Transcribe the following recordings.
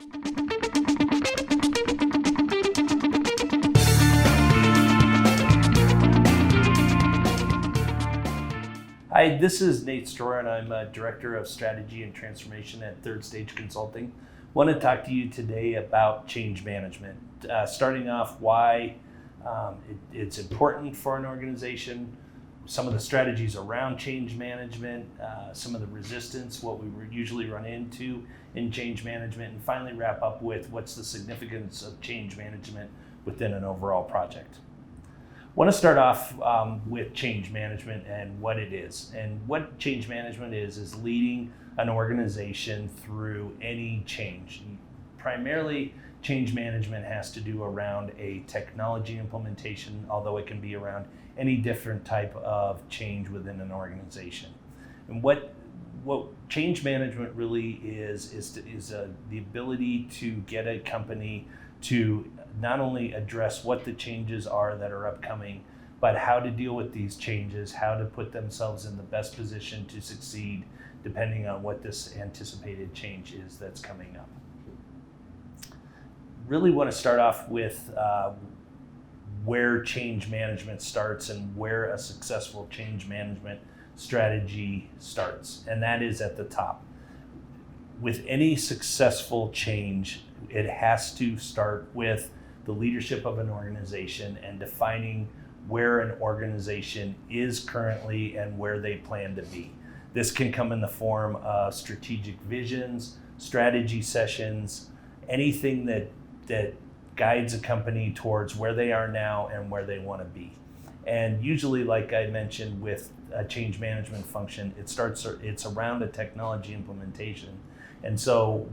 Hi, this is Nate Storer, and I'm Director of Strategy and Transformation at Third Stage Consulting. I want to talk to you today about change management. Starting off why it's important for an organization, some of the strategies around change management, some of the resistance, what we usually run into in change management, and finally wrap up with what's the significance of change management within an overall project. I want to start off with change management and what it is. And what change management is leading an organization through any change. Primarily, change management has to do around a technology implementation, although it can be around any different type of change within an organization. And what change management really is the ability to get a company to not only address what the changes are that are upcoming, but how to deal with these changes, how to put themselves in the best position to succeed depending on what this anticipated change is that's coming up. Really want to start off with where change management starts and where a successful change management strategy starts, and that is at the top. With any successful change, it has to start with the leadership of an organization and defining where an organization is currently and where they plan to be. This can come in the form of strategic visions, strategy sessions, anything that guides a company towards where they are now and where they want to be. And usually, like I mentioned, with a change management function, it's around a technology implementation. And so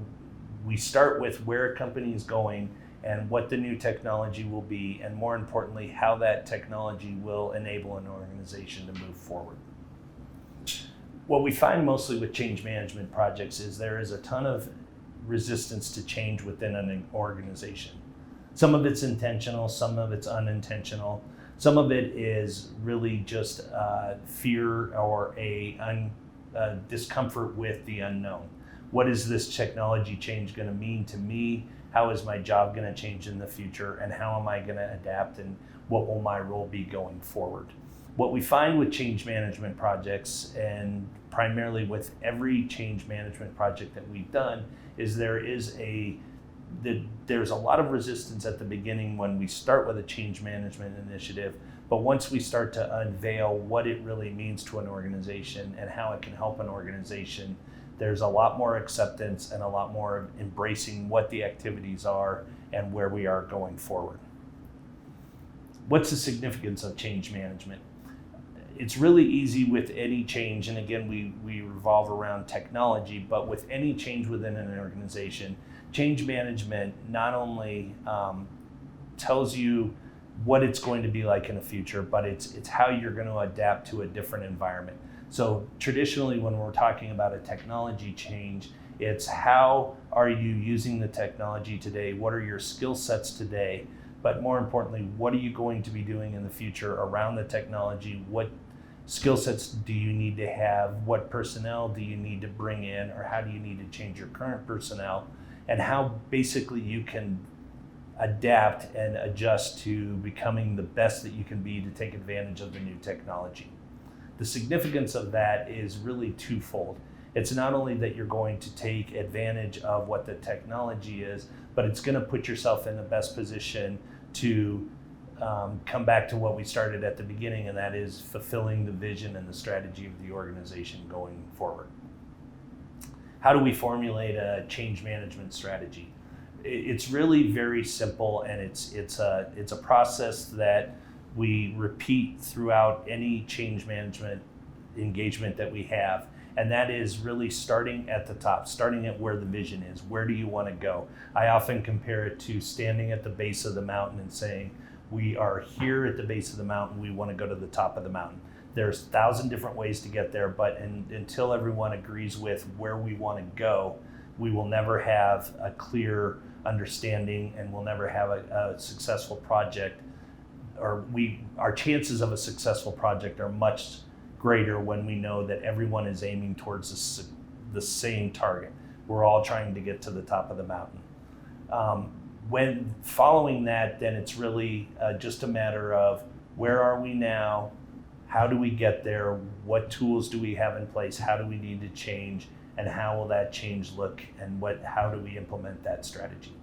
we start with where a company is going and what the new technology will be, and more importantly, how that technology will enable an organization to move forward. What we find mostly with change management projects is there is a ton of resistance to change within an organization. Some of it's intentional, some of it's unintentional. Some of it is really just fear or a discomfort with the unknown. What is this technology change going to mean to me? How is my job going to change in the future? And how am I going to adapt? And what will my role be going forward? What we find with change management projects, and primarily with every change management project that we've done, is there's a lot of resistance at the beginning when we start with a change management initiative. But once we start to unveil what it really means to an organization and how it can help an organization, there's a lot more acceptance and a lot more embracing what the activities are and where we are going forward. What's the significance of change management? It's really easy with any change, and again, we revolve around technology, but with any change within an organization, change management not only tells you what it's going to be like in the future, but it's how you're going to adapt to a different environment. So traditionally, when we're talking about a technology change, it's how are you using the technology today? What are your skill sets today? But more importantly, what are you going to be doing in the future around the technology? What skill sets do you need to have? What personnel do you need to bring in? Or how do you need to change your current personnel? And how basically you can adapt and adjust to becoming the best that you can be to take advantage of the new technology. The significance of that is really twofold. It's not only that you're going to take advantage of what the technology is, but it's going to put yourself in the best position to come back to what we started at the beginning, and that is fulfilling the vision and the strategy of the organization going forward. How do we formulate a change management strategy? It's really very simple, and it's a process that we repeat throughout any change management engagement that we have. And that is really starting at the top, starting at where the vision is. Where do you want to go? I often compare it to standing at the base of the mountain and saying, we are here at the base of the mountain, we want to go to the top of the mountain. There's 1,000 different ways to get there, but until everyone agrees with where we want to go, we will never have a clear understanding, and we'll never have a successful project. Our chances of a successful project are much greater when we know that everyone is aiming towards the same target. We're all trying to get to the top of the mountain. When following that, then it's really just a matter of where are we now, how do we get there, what tools do we have in place, how do we need to change, and how will that change look, and how do we implement that strategy.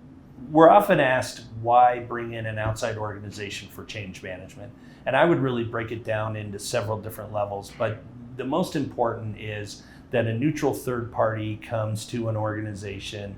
We're often asked why bring in an outside organization for change management, and I would really break it down into several different levels, but the most important is that a neutral third party comes to an organization.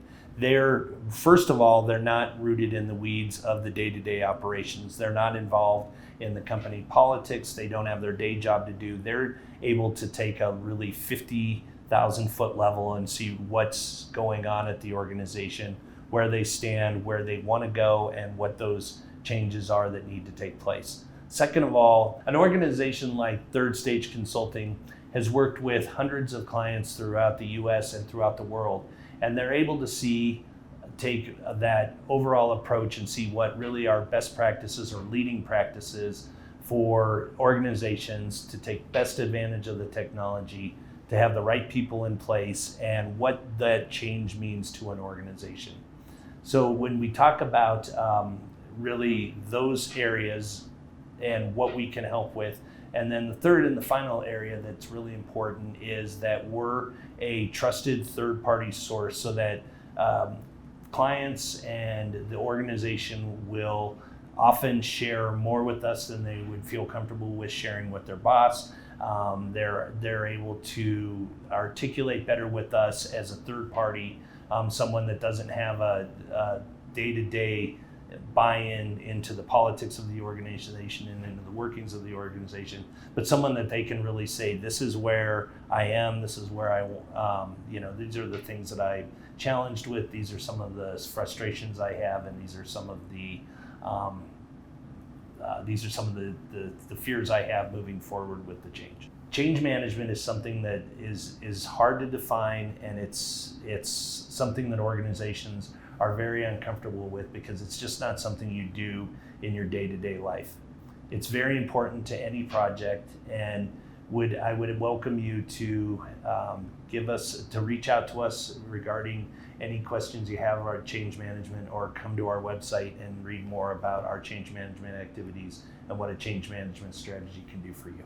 First of all, they're not rooted in the weeds of the day-to-day operations. They're not involved in the company politics. They don't have their day job to do. They're able to take a really 50,000 foot level and see what's going on at the organization, where they stand, where they want to go, and what those changes are that need to take place. Second of all, an organization like Third Stage Consulting has worked with hundreds of clients throughout the US and throughout the world, and they're able to take that overall approach and see what really are best practices or leading practices for organizations to take best advantage of the technology, to have the right people in place, and what that change means to an organization. So when we talk about really those areas and what we can help with, and then the third and the final area that's really important is that we're a trusted third-party source, so that clients and the organization will often share more with us than they would feel comfortable with sharing with their boss. They're able to articulate better with us as a third party, someone that doesn't have a day-to-day buy-in into the politics of the organization and into the workings of the organization, but someone that they can really say, this is where I am, this is where these are the things that I'm challenged with, these are some of the frustrations I have, and these are some of the fears I have moving forward with the change. Change management is something that is hard to define, and it's something that organizations are very uncomfortable with, because it's just not something you do in your day-to-day life. It's very important to any project, and I would welcome you to reach out to us regarding any questions you have about change management, or come to our website and read more about our change management activities and what a change management strategy can do for you.